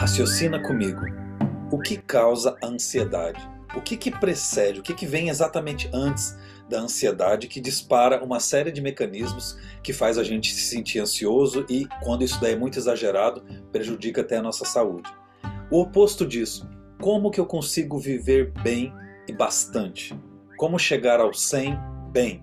Raciocina comigo. O que causa a ansiedade? O que precede, o que vem exatamente antes da ansiedade que dispara uma série de mecanismos que faz a gente se sentir ansioso e, quando isso daí é muito exagerado, prejudica até a nossa saúde? O oposto disso, como que eu consigo viver bem e bastante? Como chegar ao 100 bem?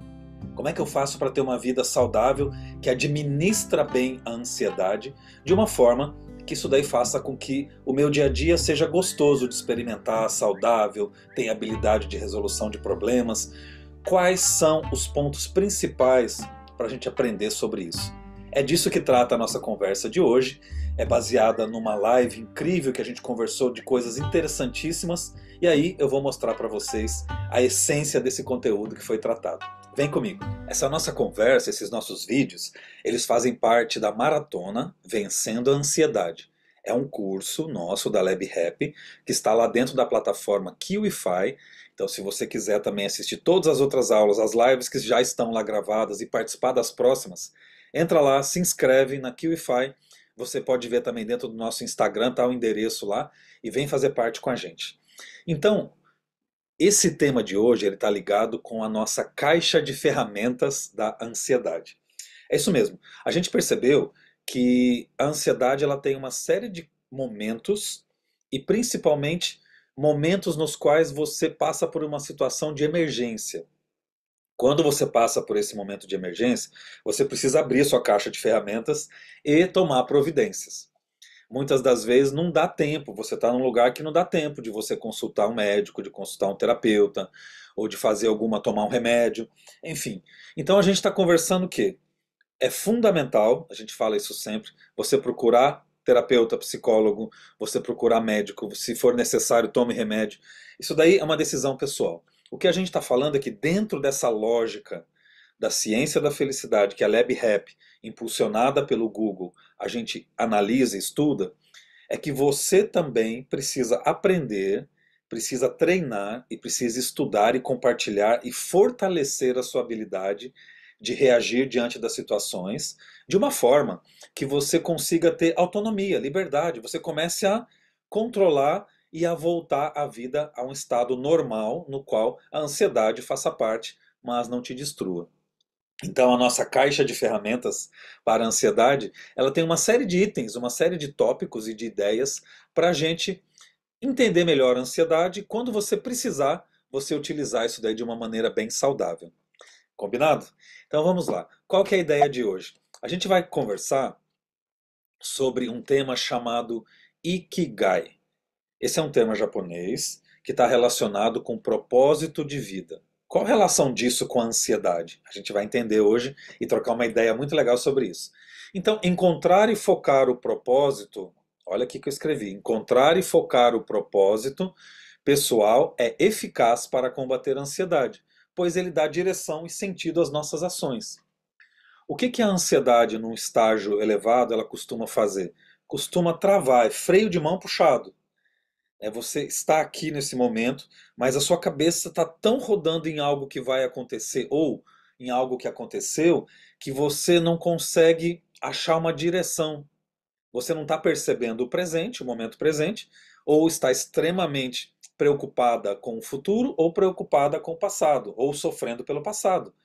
Como é que eu faço para ter uma vida saudável que administra bem a ansiedade de uma forma que isso daí faça com que o meu dia a dia seja gostoso de experimentar, saudável, tenha habilidade de resolução de problemas? Quais são os pontos principais para a gente aprender sobre isso? É disso que trata a nossa conversa de hoje. É baseada numa live incrível que a gente conversou de coisas interessantíssimas. E aí eu vou mostrar para vocês a essência desse conteúdo que foi tratado. Vem comigo. Essa nossa conversa, esses nossos vídeos, eles fazem parte da maratona Vencendo a Ansiedade. É um curso nosso da LabRap que está lá dentro da plataforma QIFI. Então, se você quiser também assistir todas as outras aulas, as lives que já estão lá gravadas e participar das próximas, entra lá, se inscreve na QIFI. Você pode ver também dentro do nosso Instagram, tá o endereço lá, e vem fazer parte com a gente. Então, esse tema de hoje ele está ligado com a nossa caixa de ferramentas da ansiedade. É isso mesmo. A gente percebeu que a ansiedade ela tem uma série de momentos e principalmente momentos nos quais você passa por uma situação de emergência. Quando você passa por esse momento de emergência, você precisa abrir a sua caixa de ferramentas e tomar providências. Muitas das vezes não dá tempo, você está num lugar que não dá tempo de você consultar um médico, de consultar um terapeuta, ou de fazer tomar um remédio, enfim. Então a gente está conversando o quê? É fundamental, a gente fala isso sempre, você procurar terapeuta, psicólogo, você procurar médico, se for necessário, tome remédio. Isso daí é uma decisão pessoal. O que a gente está falando é que dentro dessa lógica da ciência da felicidade, que a LabRap, impulsionada pelo Google, a gente analisa e estuda, é que você também precisa aprender, precisa treinar e precisa estudar e compartilhar e fortalecer a sua habilidade de reagir diante das situações de uma forma que você consiga ter autonomia, liberdade, você comece a controlar e a voltar a vida a um estado normal no qual a ansiedade faça parte, mas não te destrua. Então a nossa caixa de ferramentas para a ansiedade, ela tem uma série de itens, uma série de tópicos e de ideias para a gente entender melhor a ansiedade e quando você precisar, você utilizar isso daí de uma maneira bem saudável. Combinado? Então vamos lá. Qual que é a ideia de hoje? A gente vai conversar sobre um tema chamado Ikigai. Esse é um tema japonês que está relacionado com propósito de vida. Qual a relação disso com a ansiedade? A gente vai entender hoje e trocar uma ideia muito legal sobre isso. Então, encontrar e focar o propósito, olha aqui que eu escrevi, encontrar e focar o propósito pessoal é eficaz para combater a ansiedade, pois ele dá direção e sentido às nossas ações. O que a ansiedade, num estágio elevado, ela costuma fazer? Costuma travar, é freio de mão puxado. Você está aqui nesse momento, mas a sua cabeça está tão rodando em algo que vai acontecer ou em algo que aconteceu que você não consegue achar uma direção. Você não está percebendo o presente, o momento presente, ou está extremamente preocupada com o futuro ou preocupada com o passado, ou sofrendo pelo passado.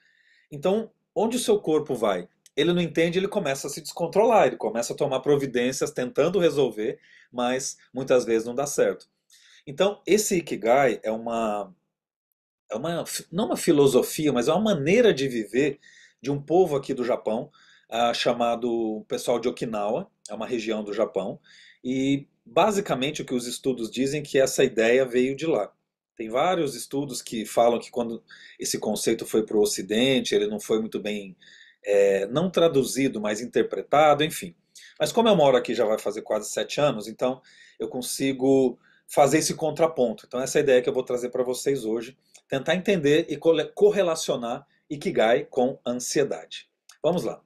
Então, onde o seu corpo vai? Ele não entende, ele começa a se descontrolar, ele começa a tomar providências tentando resolver, mas muitas vezes não dá certo. Então, esse Ikigai não uma filosofia, mas é uma maneira de viver de um povo aqui do Japão, chamado pessoal de Okinawa, é uma região do Japão, e basicamente o que os estudos dizem é que essa ideia veio de lá. Tem vários estudos que falam que quando esse conceito foi para o Ocidente, ele não foi muito bem, não traduzido, mas interpretado, enfim. Mas como eu moro aqui já vai fazer quase 7 anos, então eu consigo fazer esse contraponto. Então essa é a ideia que eu vou trazer para vocês hoje, tentar entender e correlacionar Ikigai com ansiedade. Vamos lá.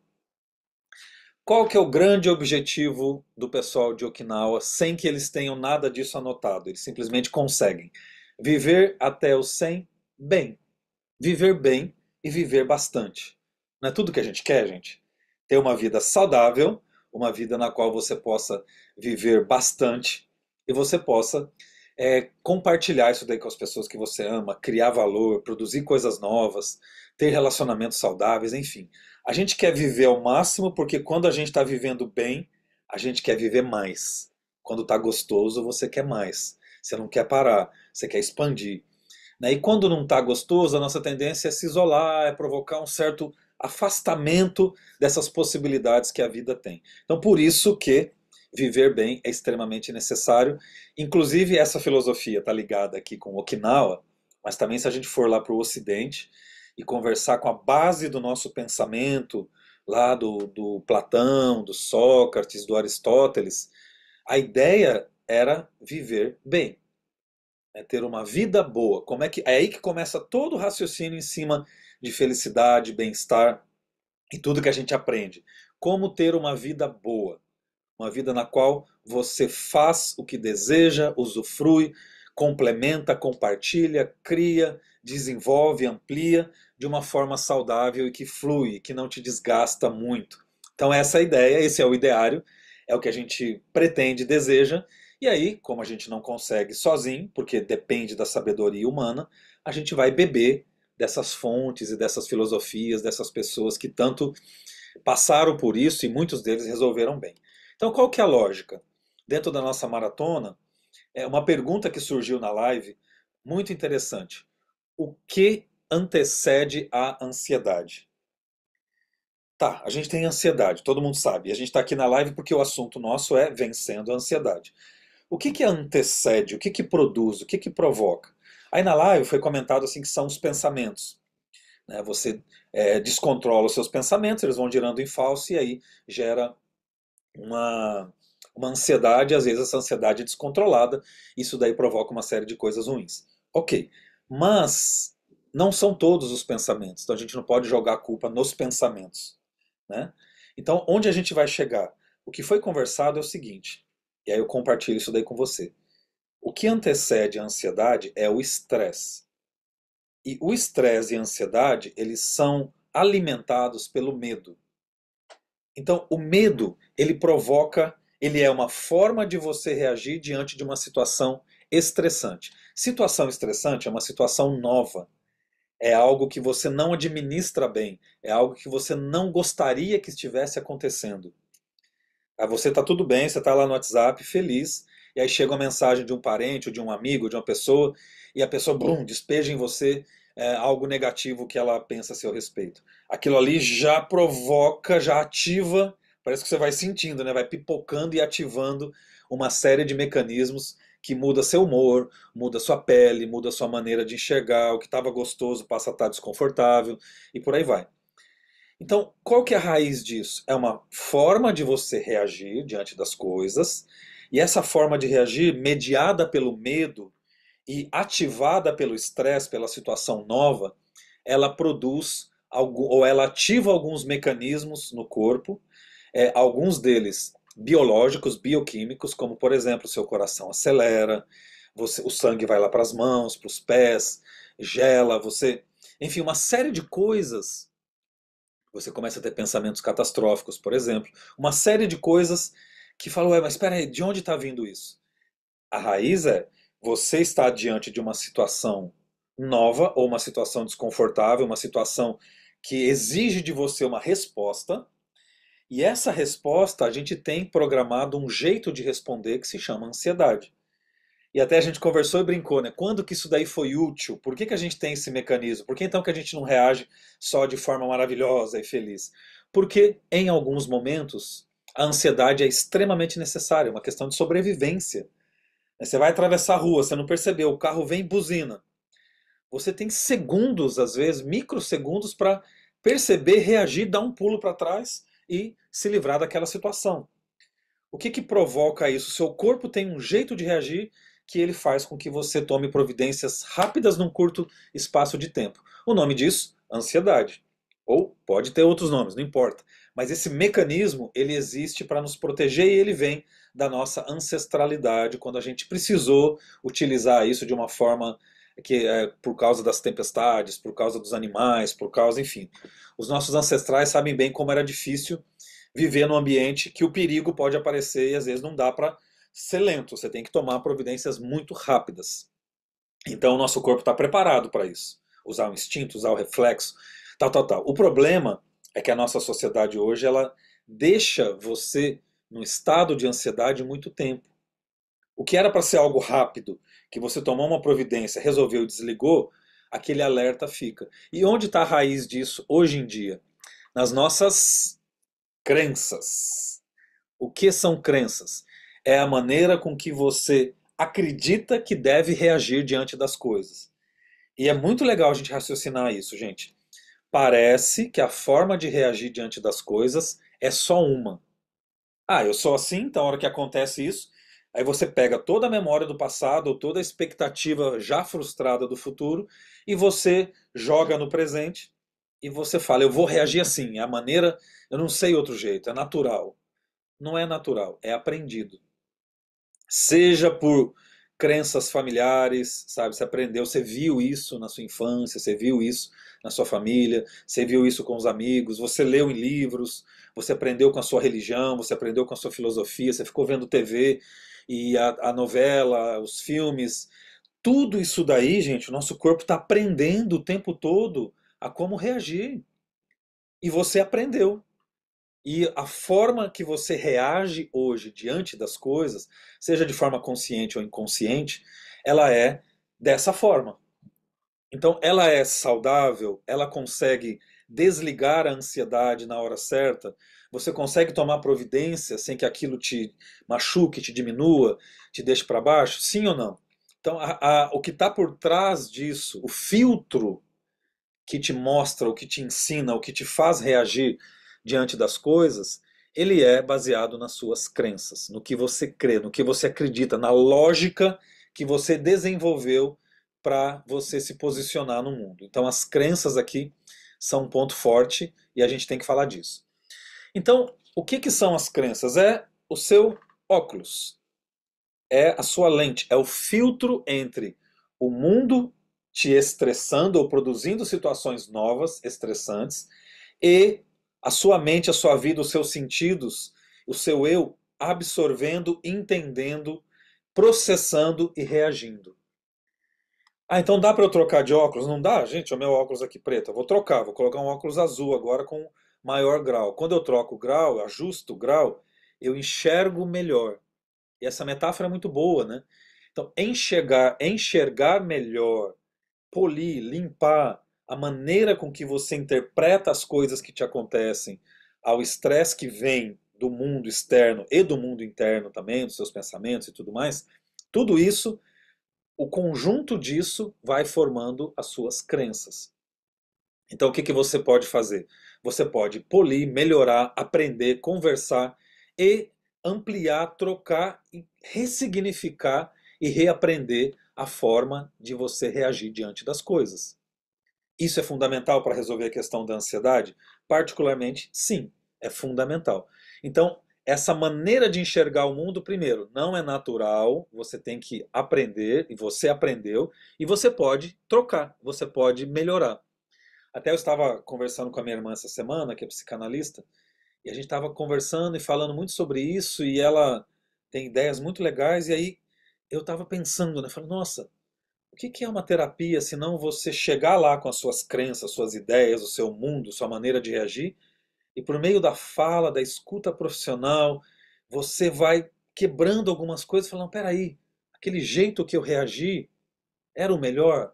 Qual que é o grande objetivo do pessoal de Okinawa sem que eles tenham nada disso anotado? Eles simplesmente conseguem viver até os 100 bem. Viver bem e viver bastante. Não é tudo que a gente quer, gente? Ter uma vida saudável, uma vida na qual você possa viver bastante e você possa compartilhar isso daí com as pessoas que você ama, criar valor, produzir coisas novas, ter relacionamentos saudáveis, enfim. A gente quer viver ao máximo porque quando a gente está vivendo bem, a gente quer viver mais. Quando está gostoso, você quer mais. Você não quer parar, você quer expandir. Né? E quando não está gostoso, a nossa tendência é se isolar, é provocar um certo afastamento dessas possibilidades que a vida tem. Então, por isso que viver bem é extremamente necessário. Inclusive, essa filosofia está ligada aqui com Okinawa, mas também se a gente for lá para o Ocidente e conversar com a base do nosso pensamento, lá do Platão, do Sócrates, do Aristóteles, a ideia era viver bem, né? Ter uma vida boa. Como é aí que começa todo o raciocínio em cima de felicidade, bem-estar e tudo que a gente aprende. Como ter uma vida boa, uma vida na qual você faz o que deseja, usufrui, complementa, compartilha, cria, desenvolve, amplia de uma forma saudável e que flui, que não te desgasta muito. Então essa é a ideia, esse é o ideário, é o que a gente pretende, deseja. E aí, como a gente não consegue sozinho, porque depende da sabedoria humana, a gente vai beber dessas fontes e dessas filosofias, dessas pessoas que tanto passaram por isso e muitos deles resolveram bem. Então, qual que é a lógica? Dentro da nossa maratona, é uma pergunta que surgiu na live, muito interessante. O que antecede a ansiedade? Tá, a gente tem ansiedade, todo mundo sabe. E a gente está aqui na live porque o assunto nosso é vencendo a ansiedade. O que que antecede? O que que produz? O que que provoca? Aí na live foi comentado assim que são os pensamentos. Né? Você descontrola os seus pensamentos, eles vão girando em falso e aí gera uma, uma ansiedade, às vezes essa ansiedade é descontrolada, isso daí provoca uma série de coisas ruins. Ok, mas não são todos os pensamentos, então a gente não pode jogar a culpa nos pensamentos. Né? Então, onde a gente vai chegar? O que foi conversado é o seguinte, e aí eu compartilho isso daí com você. O que antecede a ansiedade é o estresse. E o estresse e a ansiedade, eles são alimentados pelo medo. Então, o medo, ele provoca, ele é uma forma de você reagir diante de uma situação estressante. Situação estressante é uma situação nova. É algo que você não administra bem. É algo que você não gostaria que estivesse acontecendo. Aí você está tudo bem, você está lá no WhatsApp, feliz, e aí chega uma mensagem de um parente, ou de um amigo, de uma pessoa, e a pessoa, brum, despeja em você algo negativo que ela pensa a seu respeito. Aquilo ali já provoca, já ativa, parece que você vai sentindo, né? Vai pipocando e ativando uma série de mecanismos que muda seu humor, muda sua pele, muda sua maneira de enxergar, o que estava gostoso passa a estar desconfortável, e por aí vai. Então, qual que é a raiz disso? É uma forma de você reagir diante das coisas, e essa forma de reagir, mediada pelo medo e ativada pelo estresse, pela situação nova, ela produz ou ela ativa alguns mecanismos no corpo, alguns deles biológicos, bioquímicos, como por exemplo, o seu coração acelera, o sangue vai lá para as mãos, para os pés, gela, enfim, uma série de coisas. Você começa a ter pensamentos catastróficos, por exemplo. Uma série de coisas que falam, mas espera aí, de onde está vindo isso? A raiz é você está diante de uma situação nova ou uma situação desconfortável, uma situação que exige de você uma resposta, e essa resposta a gente tem programado um jeito de responder que se chama ansiedade. E até a gente conversou e brincou, né? Quando que isso daí foi útil? Por que que a gente tem esse mecanismo? Por que então que a gente não reage só de forma maravilhosa e feliz? Porque em alguns momentos a ansiedade é extremamente necessária, é uma questão de sobrevivência. Você vai atravessar a rua, você não percebeu, o carro vem e buzina. Você tem segundos, às vezes, microsegundos para perceber, reagir, dar um pulo para trás e se livrar daquela situação. O que que provoca isso? O seu corpo tem um jeito de reagir que ele faz com que você tome providências rápidas num curto espaço de tempo. O nome disso, ansiedade. Ou pode ter outros nomes, não importa. Mas esse mecanismo, ele existe para nos proteger e ele vem da nossa ancestralidade, quando a gente precisou utilizar isso de uma forma que por causa das tempestades, por causa dos animais, por causa, enfim. Os nossos ancestrais sabem bem como era difícil viver num ambiente que o perigo pode aparecer e às vezes não dá para ser lento, você tem que tomar providências muito rápidas. Então o nosso corpo está preparado para isso. Usar o instinto, usar o reflexo, tal, tal, tal. O problema é que a nossa sociedade hoje ela deixa você num estado de ansiedade muito tempo. O que era para ser algo rápido, que você tomou uma providência, resolveu e desligou, aquele alerta fica. E onde está a raiz disso hoje em dia? Nas nossas crenças. O que são crenças? É a maneira com que você acredita que deve reagir diante das coisas. E é muito legal a gente raciocinar isso, gente. Parece que a forma de reagir diante das coisas é só uma. Ah, eu sou assim, então a hora que acontece isso, aí você pega toda a memória do passado, ou toda a expectativa já frustrada do futuro, e você joga no presente, e você fala, eu vou reagir assim, é a maneira, eu não sei outro jeito, é natural. Não é natural, é aprendido. Seja por crenças familiares, sabe? Você aprendeu, você viu isso na sua infância, você viu isso na sua família, você viu isso com os amigos, você leu em livros, você aprendeu com a sua religião, você aprendeu com a sua filosofia, você ficou vendo TV e a novela, os filmes, tudo isso daí, gente, o nosso corpo está aprendendo o tempo todo a como reagir. E você aprendeu. E a forma que você reage hoje diante das coisas, seja de forma consciente ou inconsciente, ela é dessa forma. Então, ela é saudável, ela consegue desligar a ansiedade na hora certa, você consegue tomar providência sem que aquilo te machuque, te diminua, te deixe para baixo? Sim ou não? Então, o que está por trás disso, o filtro que te mostra, o que te ensina, o que te faz reagir diante das coisas, ele é baseado nas suas crenças, no que você crê, no que você acredita, na lógica que você desenvolveu para você se posicionar no mundo. Então, as crenças aqui são um ponto forte e a gente tem que falar disso. Então, o que, que são as crenças? É o seu óculos, é a sua lente, é o filtro entre o mundo te estressando ou produzindo situações novas, estressantes, e a sua mente, a sua vida, os seus sentidos, o seu eu absorvendo, entendendo, processando e reagindo. Ah, então dá para eu trocar de óculos? Não dá? Gente, o meu óculos aqui preto. Eu vou trocar, vou colocar um óculos azul agora com maior grau. Quando eu troco o grau, ajusto o grau, eu enxergo melhor. E essa metáfora é muito boa, né? Então, enxergar melhor, polir, limpar a maneira com que você interpreta as coisas que te acontecem, ao estresse que vem do mundo externo e do mundo interno também, dos seus pensamentos e tudo mais, tudo isso, o conjunto disso vai formando as suas crenças. Então, o que que você pode fazer? Você pode polir, melhorar, aprender, conversar e ampliar, trocar e ressignificar e reaprender a forma de você reagir diante das coisas. Isso é fundamental para resolver a questão da ansiedade? Particularmente, sim, é fundamental. Então, essa maneira de enxergar o mundo, primeiro, não é natural, você tem que aprender, e você aprendeu, e você pode trocar, você pode melhorar. Até eu estava conversando com a minha irmã essa semana, que é psicanalista, e a gente estava conversando e falando muito sobre isso, e ela tem ideias muito legais, e aí eu estava pensando, né? Falei, nossa, o que que é uma terapia se não você chegar lá com as suas crenças, suas ideias, o seu mundo, sua maneira de reagir, e por meio da fala, da escuta profissional, você vai quebrando algumas coisas, falando, peraí, aquele jeito que eu reagi era o melhor?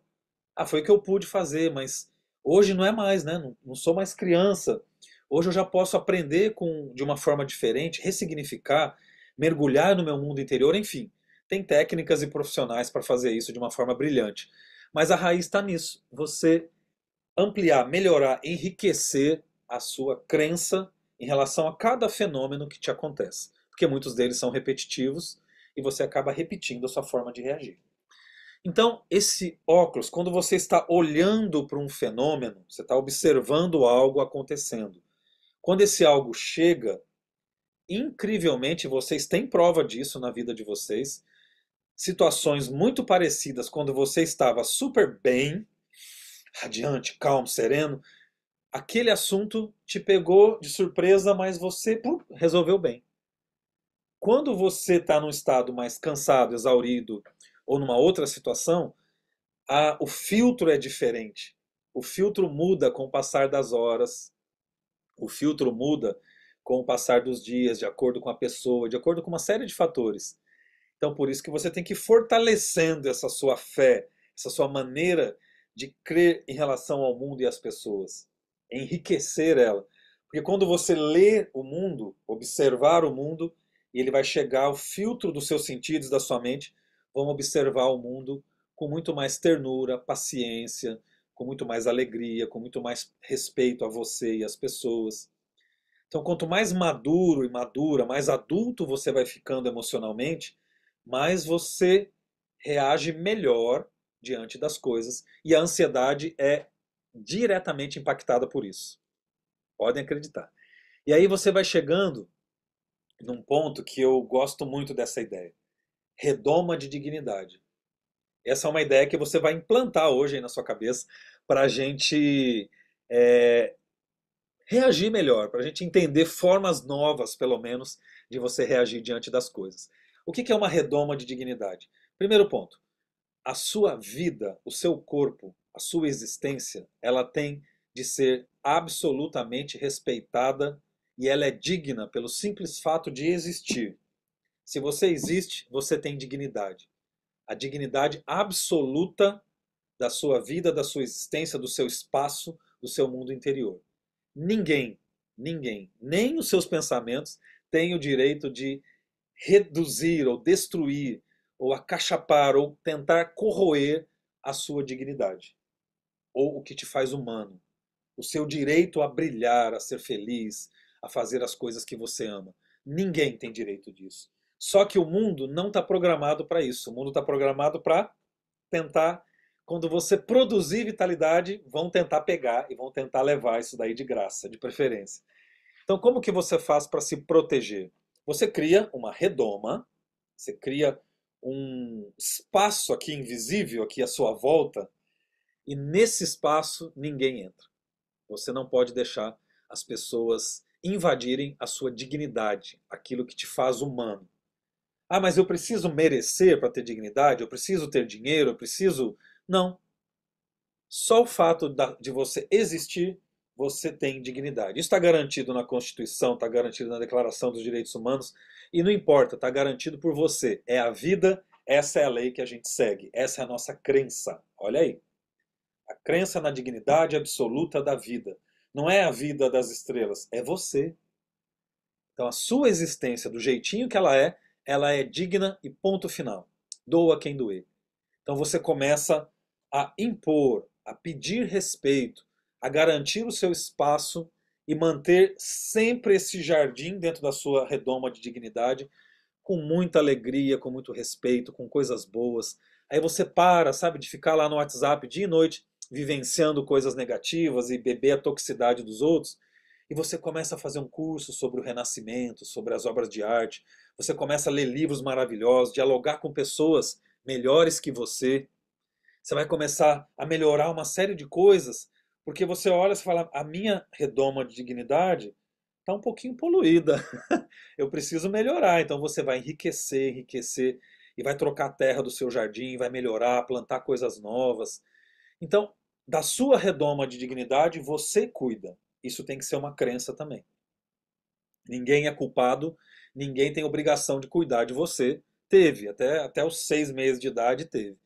Ah, foi o que eu pude fazer, mas hoje não é mais, né? Não sou mais criança. Hoje eu já posso aprender de uma forma diferente, ressignificar, mergulhar no meu mundo interior, enfim. Tem técnicas e profissionais para fazer isso de uma forma brilhante. Mas a raiz está nisso. Você ampliar, melhorar, enriquecer a sua crença em relação a cada fenômeno que te acontece. Porque muitos deles são repetitivos e você acaba repetindo a sua forma de reagir. Então, esse óculos, quando você está olhando para um fenômeno, você está observando algo acontecendo. Quando esse algo chega, incrivelmente, vocês têm prova disso na vida de vocês. Situações muito parecidas quando você estava super bem, radiante, calmo, sereno. aquele assunto te pegou de surpresa, mas você resolveu bem. Quando você está num estado mais cansado, exaurido ou numa outra situação, o filtro é diferente. O filtro muda com o passar das horas, o filtro muda com o passar dos dias, de acordo com a pessoa, de acordo com uma série de fatores. Então, por isso que você tem que ir fortalecendo essa sua fé, essa sua maneira de crer em relação ao mundo e às pessoas, enriquecer ela. Porque quando você lê o mundo, observar o mundo, e ele vai chegar ao filtro dos seus sentidos, da sua mente, vão observar o mundo com muito mais ternura, paciência, com muito mais alegria, com muito mais respeito a você e às pessoas. Então, quanto mais maduro e madura, mais adulto você vai ficando emocionalmente, mais você reage melhor diante das coisas. E a ansiedade é diretamente impactada por isso. Podem acreditar. E aí você vai chegando num ponto que eu gosto muito dessa ideia. Redoma de dignidade. Essa é uma ideia que você vai implantar hoje aí na sua cabeça para a gente é, reagir melhor, para a gente entender formas novas, pelo menos, de você reagir diante das coisas. O que é uma redoma de dignidade? Primeiro ponto, a sua vida, o seu corpo, a sua existência, ela tem de ser absolutamente respeitada e ela é digna pelo simples fato de existir. Se você existe, você tem dignidade. A dignidade absoluta da sua vida, da sua existência, do seu espaço, do seu mundo interior. Ninguém, ninguém, nem os seus pensamentos tem o direito de reduzir ou destruir ou acachapar ou tentar corroer a sua dignidade ou o que te faz humano, o seu direito a brilhar, a ser feliz, a fazer as coisas que você ama. Ninguém tem direito disso. Só que o mundo não está programado para isso. O mundo está programado para tentar, quando você produzir vitalidade, vão tentar pegar e vão tentar levar isso daí de graça, de preferência. Então, como que você faz para se proteger? Você cria uma redoma, você cria um espaço aqui invisível aqui à sua volta, e nesse espaço ninguém entra. Você não pode deixar as pessoas invadirem a sua dignidade, aquilo que te faz humano. Ah, mas eu preciso merecer para ter dignidade? Eu preciso ter dinheiro? Eu preciso. Não. Só o fato de você existir, você tem dignidade. Isso está garantido na Constituição, está garantido na Declaração dos Direitos Humanos, e não importa, está garantido por você. É a vida, essa é a lei que a gente segue, essa é a nossa crença. Olha aí. A crença na dignidade absoluta da vida. Não é a vida das estrelas, é você. Então a sua existência, do jeitinho que ela é digna e ponto final. Doa quem doer. Então você começa a impor, a pedir respeito, a garantir o seu espaço e manter sempre esse jardim dentro da sua redoma de dignidade, com muita alegria, com muito respeito, com coisas boas. Aí você para, sabe, de ficar lá no WhatsApp dia e noite vivenciando coisas negativas e beber a toxicidade dos outros, e você começa a fazer um curso sobre o Renascimento, sobre as obras de arte, você começa a ler livros maravilhosos, dialogar com pessoas melhores que você vai começar a melhorar uma série de coisas, porque você olha e fala, a minha redoma de dignidade está um pouquinho poluída, eu preciso melhorar, então você vai enriquecer, enriquecer, e vai trocar a terra do seu jardim, vai melhorar, plantar coisas novas. Então, da sua redoma de dignidade, você cuida. Isso tem que ser uma crença também. Ninguém é culpado, ninguém tem obrigação de cuidar de você. Teve, até os 6 meses de idade teve.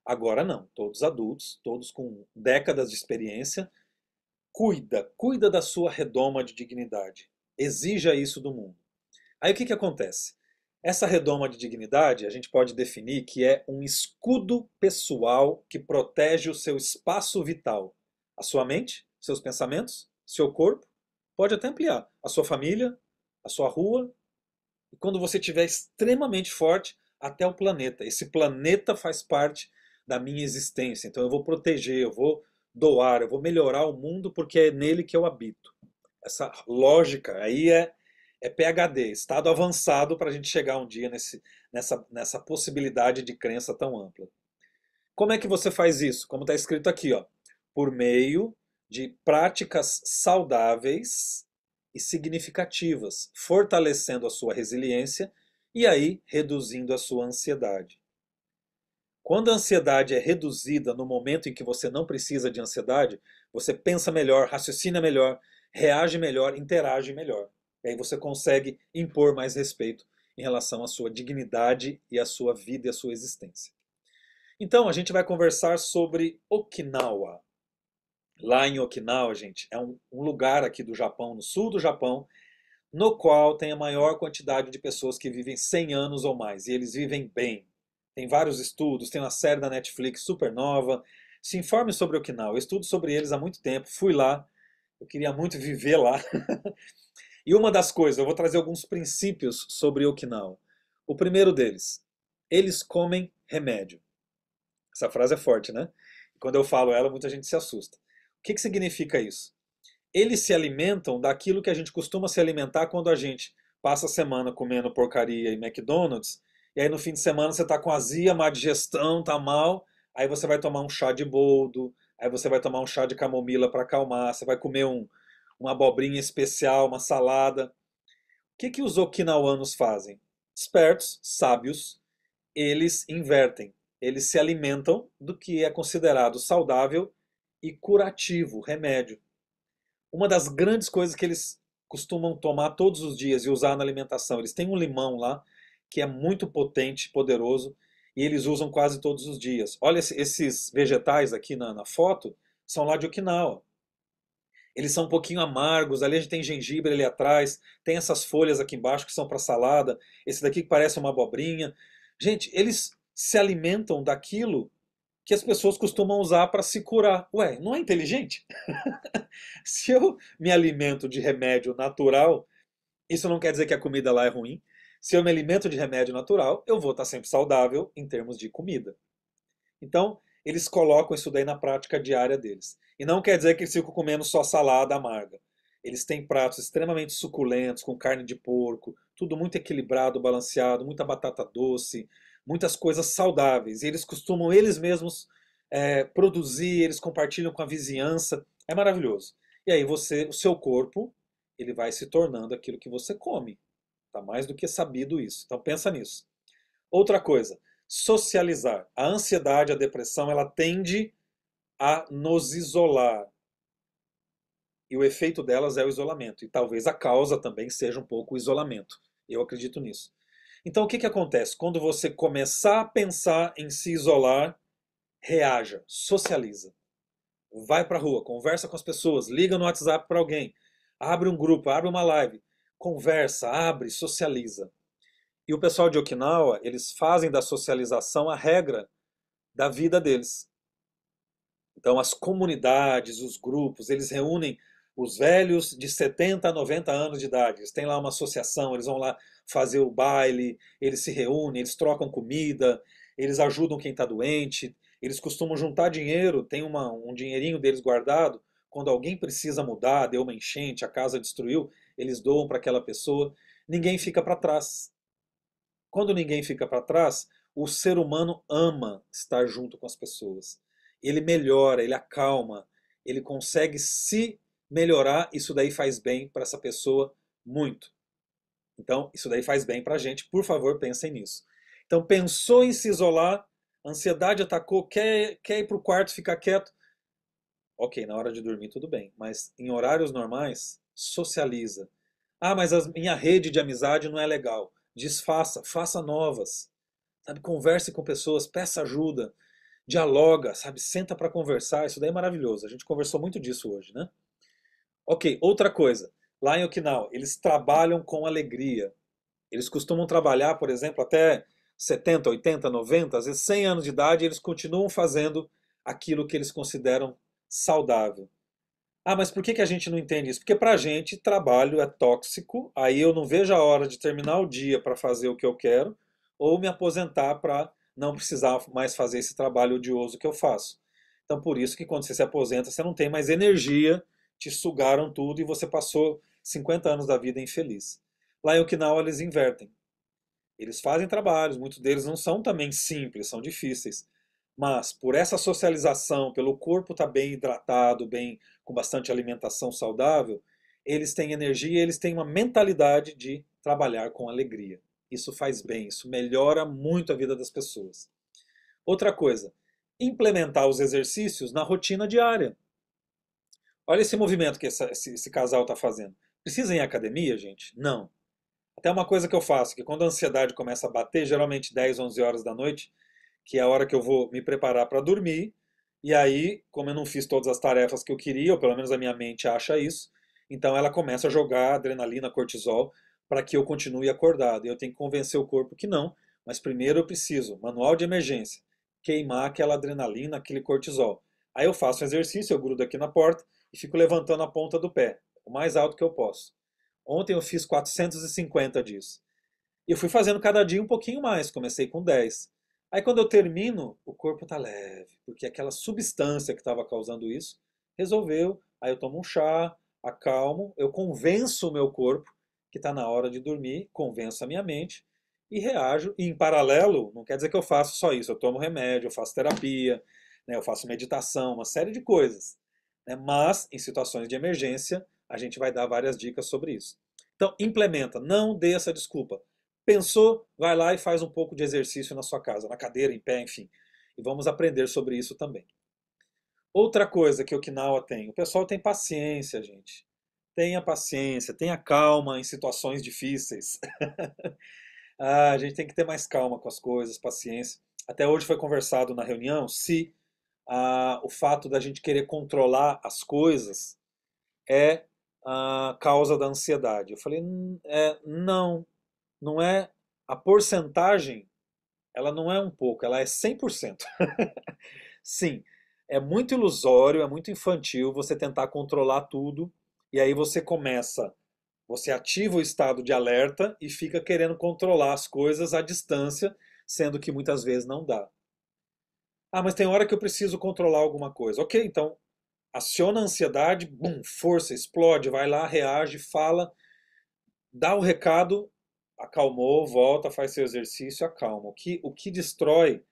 Agora não, todos adultos, todos com décadas de experiência, cuida da sua redoma de dignidade. Exija isso do mundo. Aí o que acontece? Essa redoma de dignidade a gente pode definir que é um escudo pessoal que protege o seu espaço vital. A sua mente, seus pensamentos, seu corpo, pode até ampliar. A sua família, a sua rua, e quando você estiver extremamente forte, até o planeta. Esse planeta faz parte da minha existência. Então eu vou proteger, eu vou doar, eu vou melhorar o mundo porque é nele que eu habito. Essa lógica aí é PhD, estado avançado para a gente chegar um dia nessa possibilidade de crença tão ampla. Como é que você faz isso? Como está escrito aqui, ó, por meio de práticas saudáveis e significativas, fortalecendo a sua resiliência e aí reduzindo a sua ansiedade. Quando a ansiedade é reduzida no momento em que você não precisa de ansiedade, você pensa melhor, raciocina melhor, reage melhor, interage melhor. E aí você consegue impor mais respeito em relação à sua dignidade e à sua vida e à sua existência. Então, a gente vai conversar sobre Okinawa. Lá em Okinawa, gente, é um lugar aqui do Japão, no sul do Japão, no qual tem a maior quantidade de pessoas que vivem 100 anos ou mais. E eles vivem bem. Tem vários estudos, tem uma série da Netflix super nova. Se informe sobre Okinawa. Eu estudo sobre eles há muito tempo, fui lá, eu queria muito viver lá. E uma das coisas, eu vou trazer alguns princípios sobre Okinawa. O primeiro deles, eles comem remédio. Essa frase é forte, né? Quando eu falo ela, muita gente se assusta. O que significa isso? Eles se alimentam daquilo que a gente costuma se alimentar quando a gente passa a semana comendo porcaria e McDonald's, e aí no fim de semana você está com azia, má digestão, tá mal, aí você vai tomar um chá de boldo, aí você vai tomar um chá de camomila para acalmar, você vai comer uma abobrinha especial, uma salada. O que os okinawanos fazem? Espertos, sábios, eles invertem. Eles se alimentam do que é considerado saudável e curativo, remédio. Uma das grandes coisas que eles costumam tomar todos os dias e usar na alimentação, eles têm um limão lá que é muito potente, poderoso, e eles usam quase todos os dias. Olha esses vegetais aqui na foto, são lá de Okinawa. Eles são um pouquinho amargos, ali a gente tem gengibre ali atrás, tem essas folhas aqui embaixo que são para salada, esse daqui que parece uma abobrinha. Gente, eles se alimentam daquilo que as pessoas costumam usar para se curar. Ué, não é inteligente? Se eu me alimento de remédio natural, isso não quer dizer que a comida lá é ruim. Se eu me alimento de remédio natural, eu vou estar sempre saudável em termos de comida. Então, eles colocam isso daí na prática diária deles. E não quer dizer que eles ficam comendo só salada amarga. Eles têm pratos extremamente suculentos, com carne de porco, tudo muito equilibrado, balanceado, muita batata doce, muitas coisas saudáveis. E eles costumam eles mesmos produzir, eles compartilham com a vizinhança. É maravilhoso. E aí você, o seu corpo, ele vai se tornando aquilo que você come. Tá mais do que sabido isso. Então pensa nisso. Outra coisa, socializar. A ansiedade, a depressão, ela tende a nos isolar. E o efeito delas é o isolamento. E talvez a causa também seja um pouco o isolamento. Eu acredito nisso. Então o que acontece? Quando você começar a pensar em se isolar, reaja, socializa. Vai pra rua, conversa com as pessoas, liga no WhatsApp para alguém, abre um grupo, abre uma live, conversa, abre, socializa. E o pessoal de Okinawa, eles fazem da socialização a regra da vida deles. Então, as comunidades, os grupos, eles reúnem os velhos de 70 a 90 anos de idade. Eles têm lá uma associação, eles vão lá fazer o baile, eles se reúnem, eles trocam comida, eles ajudam quem está doente, eles costumam juntar dinheiro, tem um dinheirinho deles guardado. Quando alguém precisa mudar, deu uma enchente, a casa destruiu, eles doam para aquela pessoa. Ninguém fica para trás. Quando ninguém fica para trás, o ser humano ama estar junto com as pessoas. Ele melhora, ele acalma, ele consegue se melhorar. Isso daí faz bem para essa pessoa muito. Então, isso daí faz bem para a gente. Por favor, pensem nisso. Então, pensou em se isolar, ansiedade atacou, quer ir para o quarto ficar quieto? Ok, na hora de dormir tudo bem, mas em horários normais, socializa. Ah, mas a minha rede de amizade não é legal. Desfaça, faça novas. Sabe, converse com pessoas, peça ajuda, dialoga, sabe, senta para conversar. Isso daí é maravilhoso. A gente conversou muito disso hoje, né? Ok, outra coisa. Lá em Okinawa, eles trabalham com alegria. Eles costumam trabalhar, por exemplo, até 70, 80, 90, às vezes 100 anos de idade, e eles continuam fazendo aquilo que eles consideram saudável. Ah, mas por que a gente não entende isso? Porque pra gente trabalho é tóxico, aí eu não vejo a hora de terminar o dia para fazer o que eu quero, ou me aposentar para não precisar mais fazer esse trabalho odioso que eu faço. Então por isso que quando você se aposenta, você não tem mais energia, te sugaram tudo e você passou 50 anos da vida infeliz. Lá em Okinawa eles invertem. Eles fazem trabalhos, muitos deles não são também simples, são difíceis. Mas por essa socialização, pelo corpo estar bem hidratado, bem com bastante alimentação saudável, eles têm energia, eles têm uma mentalidade de trabalhar com alegria. Isso faz bem, isso melhora muito a vida das pessoas. Outra coisa, implementar os exercícios na rotina diária. Olha esse movimento que esse casal está fazendo. Precisa ir em academia, gente? Não. Até uma coisa que eu faço, que quando a ansiedade começa a bater, geralmente 10, 11 horas da noite, que é a hora que eu vou me preparar para dormir, e aí, como eu não fiz todas as tarefas que eu queria, ou pelo menos a minha mente acha isso, então ela começa a jogar adrenalina, cortisol, para que eu continue acordado. E eu tenho que convencer o corpo que não, mas primeiro eu preciso, manual de emergência, queimar aquela adrenalina, aquele cortisol. Aí eu faço um exercício, eu grudo aqui na porta e fico levantando a ponta do pé, o mais alto que eu posso. Ontem eu fiz 450 disso. E eu fui fazendo cada dia um pouquinho mais, comecei com 10. Aí quando eu termino, o corpo tá leve, porque aquela substância que estava causando isso resolveu. Aí eu tomo um chá, acalmo, eu convenço o meu corpo que está na hora de dormir, convenço a minha mente e reajo. E em paralelo, não quer dizer que eu faço só isso, eu tomo remédio, eu faço terapia, né, eu faço meditação, uma série de coisas. Né, mas em situações de emergência, a gente vai dar várias dicas sobre isso. Então, implementa, não dê essa desculpa. Pensou, vai lá e faz um pouco de exercício na sua casa, na cadeira, em pé, enfim. E vamos aprender sobre isso também. Outra coisa que Okinawa tem, o pessoal tem paciência, gente. Tenha paciência, tenha calma em situações difíceis. A gente tem que ter mais calma com as coisas, paciência. Até hoje foi conversado na reunião se o fato da gente querer controlar as coisas é a causa da ansiedade. Eu falei, não, não é. A porcentagem, ela não é um pouco, ela é 100%. Sim, é muito ilusório, é muito infantil você tentar controlar tudo e aí você ativa o estado de alerta e fica querendo controlar as coisas à distância, sendo que muitas vezes não dá. Ah, mas tem hora que eu preciso controlar alguma coisa. Ok, então aciona a ansiedade, bum, força, explode, vai lá, reage, fala, dá o recado, acalmou, volta, faz seu exercício, acalma. O que destrói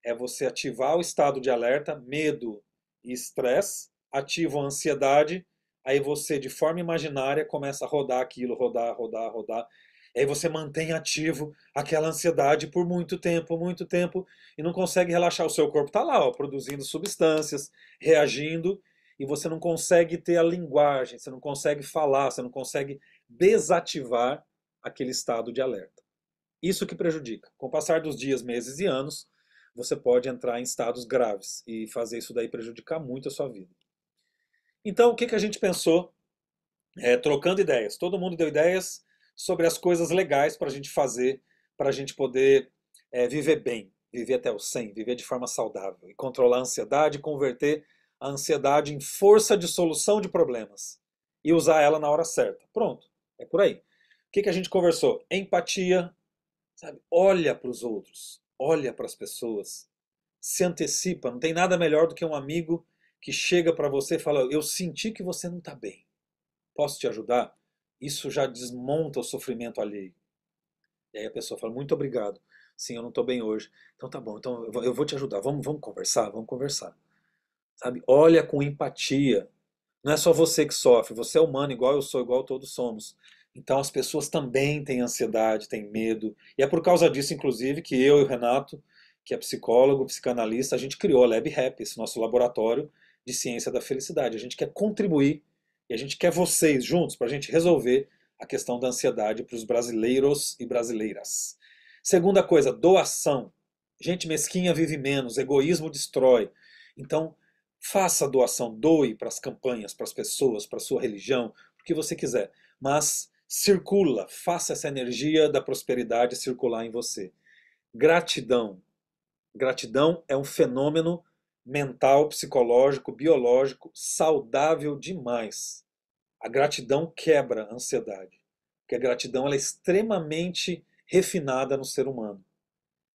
é você ativar o estado de alerta, medo e estresse, ativa a ansiedade, aí você, de forma imaginária, começa a rodar aquilo, rodar, rodar, rodar. E aí você mantém ativo aquela ansiedade por muito tempo, e não consegue relaxar. O seu corpo está lá, ó, produzindo substâncias, reagindo, e você não consegue ter a linguagem, você não consegue falar, você não consegue desativar aquele estado de alerta. Isso que prejudica. Com o passar dos dias, meses e anos, você pode entrar em estados graves e fazer isso daí prejudicar muito a sua vida. Então, o que a gente pensou? Trocando ideias. Todo mundo deu ideias sobre as coisas legais para a gente fazer, para a gente poder viver bem, viver até o 100, viver de forma saudável e controlar a ansiedade, converter a ansiedade em força de solução de problemas e usar ela na hora certa. Pronto, é por aí. O que a gente conversou? Empatia, sabe? Olha para os outros, olha para as pessoas, se antecipa. Não tem nada melhor do que um amigo que chega para você e fala: eu senti que você não está bem, posso te ajudar? Isso já desmonta o sofrimento alheio. E aí a pessoa fala: muito obrigado. Sim, eu não estou bem hoje. Então tá bom, então eu vou te ajudar. Vamos conversar? Vamos conversar. Sabe? Olha com empatia. Não é só você que sofre, você é humano igual eu sou, igual todos somos. Então as pessoas também têm ansiedade, têm medo. E é por causa disso, inclusive, que eu e o Renato, que é psicólogo, psicanalista, a gente criou a Lab Happy, esse nosso laboratório de ciência da felicidade. A gente quer contribuir e a gente quer vocês juntos para a gente resolver a questão da ansiedade para os brasileiros e brasileiras. Segunda coisa, doação. Gente mesquinha vive menos, egoísmo destrói. Então, faça a doação, doe para as campanhas, para as pessoas, para a sua religião, o que você quiser. Mas circula, faça essa energia da prosperidade circular em você. Gratidão. Gratidão é um fenômeno mental, psicológico, biológico, saudável demais. A gratidão quebra a ansiedade. Porque a gratidão ela é extremamente refinada no ser humano.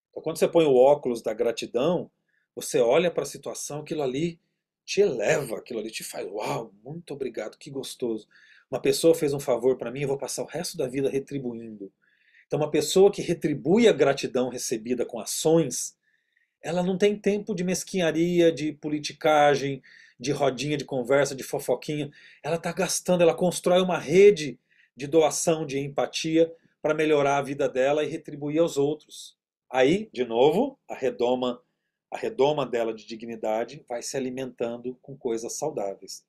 Então, quando você põe o óculos da gratidão, você olha para a situação, aquilo ali te eleva, aquilo ali te faz, uau, muito obrigado, que gostoso. Uma pessoa fez um favor para mim, eu vou passar o resto da vida retribuindo. Então, uma pessoa que retribui a gratidão recebida com ações, ela não tem tempo de mesquinharia, de politicagem, de rodinha de conversa, de fofoquinha. Ela está gastando, ela constrói uma rede de doação, de empatia para melhorar a vida dela e retribuir aos outros. Aí, de novo, a redoma dela de dignidade vai se alimentando com coisas saudáveis.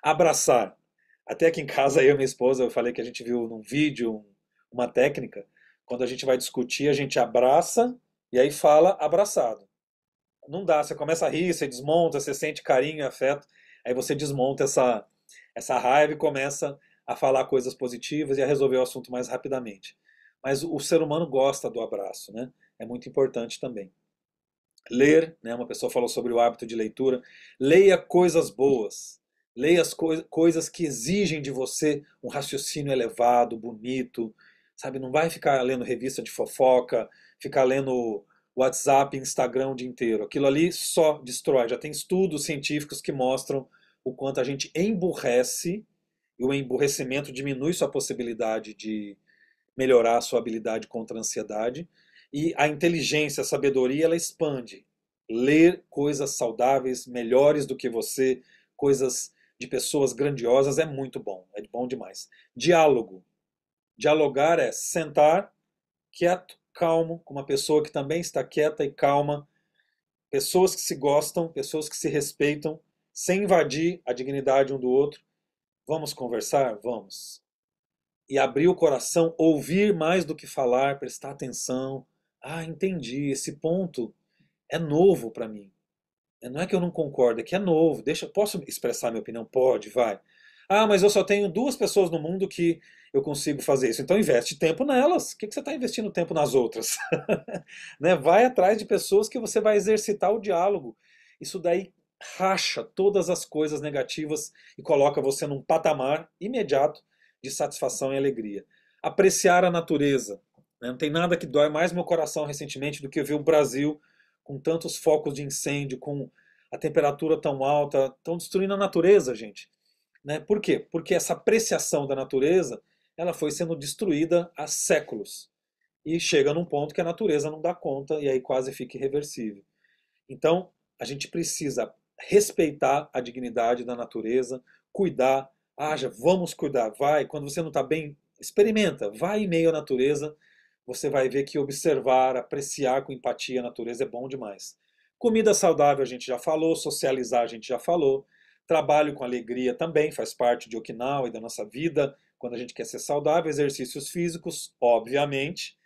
Abraçar. Até aqui em casa, eu e minha esposa, eu falei que a gente viu num vídeo uma técnica. Quando a gente vai discutir, a gente abraça e aí fala abraçado. Não dá, você começa a rir, você desmonta, você sente carinho e afeto, aí você desmonta essa raiva e começa a falar coisas positivas e a resolver o assunto mais rapidamente. Mas o ser humano gosta do abraço, né? É muito importante também. Ler, né? Uma pessoa falou sobre o hábito de leitura. Leia coisas boas. Leia as coisas que exigem de você um raciocínio elevado, bonito, sabe? Não vai ficar lendo revista de fofoca, ficar lendo WhatsApp, Instagram o dia inteiro. Aquilo ali só destrói. Já tem estudos científicos que mostram o quanto a gente emburrece e o emburrecimento diminui sua possibilidade de melhorar a sua habilidade contra a ansiedade. E a inteligência, a sabedoria, ela expande. Ler coisas saudáveis, melhores do que você, coisas de pessoas grandiosas é muito bom, é bom demais. Diálogo. Dialogar é sentar quieto, calmo, com uma pessoa que também está quieta e calma, pessoas que se gostam, pessoas que se respeitam, sem invadir a dignidade um do outro. Vamos conversar? Vamos. E abrir o coração, ouvir mais do que falar, prestar atenção. Ah, entendi, esse ponto é novo para mim. Não é que eu não concordo, é que é novo. Deixa, posso expressar minha opinião? Pode, vai. Ah, mas eu só tenho duas pessoas no mundo que eu consigo fazer isso. Então investe tempo nelas. Por que você está investindo tempo nas outras? Né? Vai atrás de pessoas que você vai exercitar o diálogo. Isso daí racha todas as coisas negativas e coloca você num patamar imediato de satisfação e alegria. Apreciar a natureza. Né? Não tem nada que dói mais meu coração recentemente do que ver o Brasil com tantos focos de incêndio, com a temperatura tão alta, estão destruindo a natureza, gente. Né? Por quê? Porque essa apreciação da natureza ela foi sendo destruída há séculos. E chega num ponto que a natureza não dá conta e aí quase fica irreversível. Então, a gente precisa respeitar a dignidade da natureza, cuidar, haja, vamos cuidar, vai, quando você não está bem, experimenta, vai em meio à natureza, você vai ver que observar, apreciar com empatia a natureza é bom demais. Comida saudável a gente já falou, socializar a gente já falou, trabalho com alegria também faz parte de Okinawa e da nossa vida, quando a gente quer ser saudável, exercícios físicos, obviamente,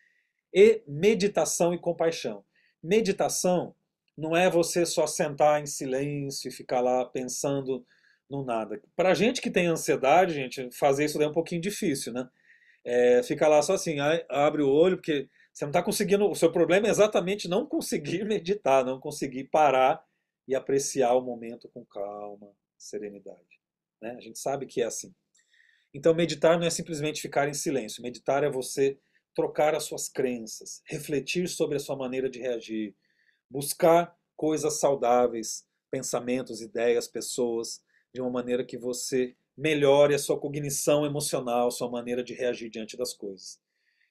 e meditação e compaixão. Meditação não é você só sentar em silêncio e ficar lá pensando no nada. Para gente que tem ansiedade, gente, fazer isso daí é um pouquinho difícil, né? Fica lá só assim, abre o olho, porque você não está conseguindo. O seu problema é exatamente não conseguir meditar, não conseguir parar e apreciar o momento com calma, serenidade. Né? A gente sabe que é assim. Então, meditar não é simplesmente ficar em silêncio. Meditar é você trocar as suas crenças, refletir sobre a sua maneira de reagir, buscar coisas saudáveis, pensamentos, ideias, pessoas, de uma maneira que você melhore a sua cognição emocional, sua maneira de reagir diante das coisas.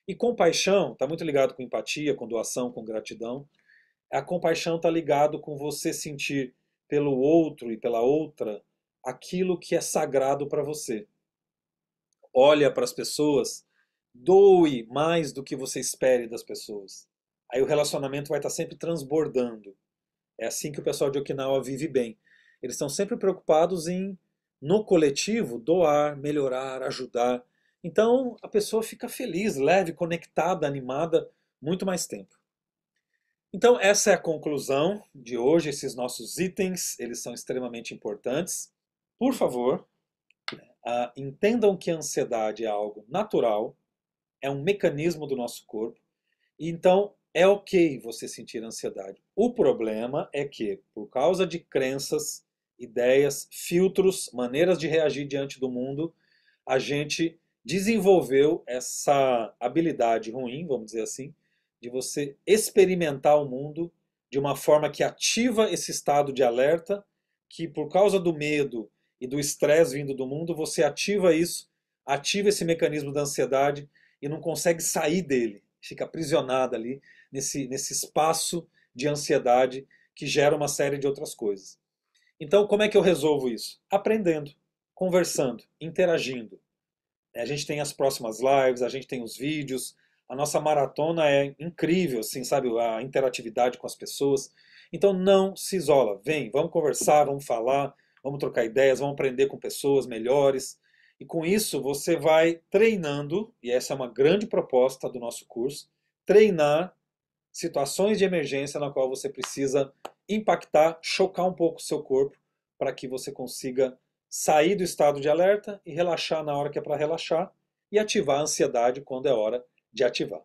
E compaixão está muito ligado com empatia, com doação, com gratidão. A compaixão está ligado com você sentir pelo outro e pela outra aquilo que é sagrado para você. Olha para as pessoas, doe mais do que você espere das pessoas. Aí o relacionamento vai estar sempre transbordando. É assim que o pessoal de Okinawa vive bem. Eles estão sempre preocupados em, no coletivo, doar, melhorar, ajudar. Então a pessoa fica feliz, leve, conectada, animada, muito mais tempo. Então essa é a conclusão de hoje. Esses nossos itens, eles são extremamente importantes. Por favor, entendam que a ansiedade é algo natural, é um mecanismo do nosso corpo, e então é ok você sentir ansiedade. O problema é que, por causa de crenças, ideias, filtros, maneiras de reagir diante do mundo, a gente desenvolveu essa habilidade ruim, vamos dizer assim, de você experimentar o mundo de uma forma que ativa esse estado de alerta, que por causa do medo e do estresse vindo do mundo, você ativa isso, ativa esse mecanismo da ansiedade e não consegue sair dele, fica aprisionado ali nesse espaço de ansiedade que gera uma série de outras coisas. Então, como é que eu resolvo isso? Aprendendo, conversando, interagindo. A gente tem as próximas lives, a gente tem os vídeos, a nossa maratona é incrível, assim, sabe? A interatividade com as pessoas. Então não se isola. Vem, vamos conversar, vamos falar, vamos trocar ideias, vamos aprender com pessoas melhores. E com isso você vai treinando, e essa é uma grande proposta do nosso curso, treinar situações de emergência na qual você precisa impactar, chocar um pouco o seu corpo para que você consiga sair do estado de alerta e relaxar na hora que é para relaxar e ativar a ansiedade quando é hora de ativar.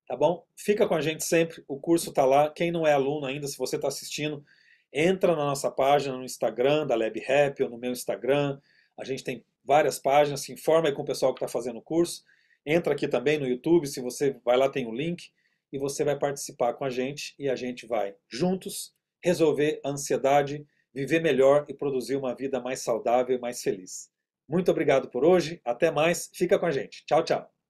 Tá bom? Fica com a gente sempre, o curso está lá. Quem não é aluno ainda, se você está assistindo, entra na nossa página no Instagram da Lab Rap ou no meu Instagram. A gente tem várias páginas, se informa aí com o pessoal que está fazendo o curso. Entra aqui também no YouTube, se você vai lá tem o link e você vai participar com a gente e a gente vai juntos resolver a ansiedade, viver melhor e produzir uma vida mais saudável e mais feliz. Muito obrigado por hoje, até mais, fica com a gente. Tchau, tchau.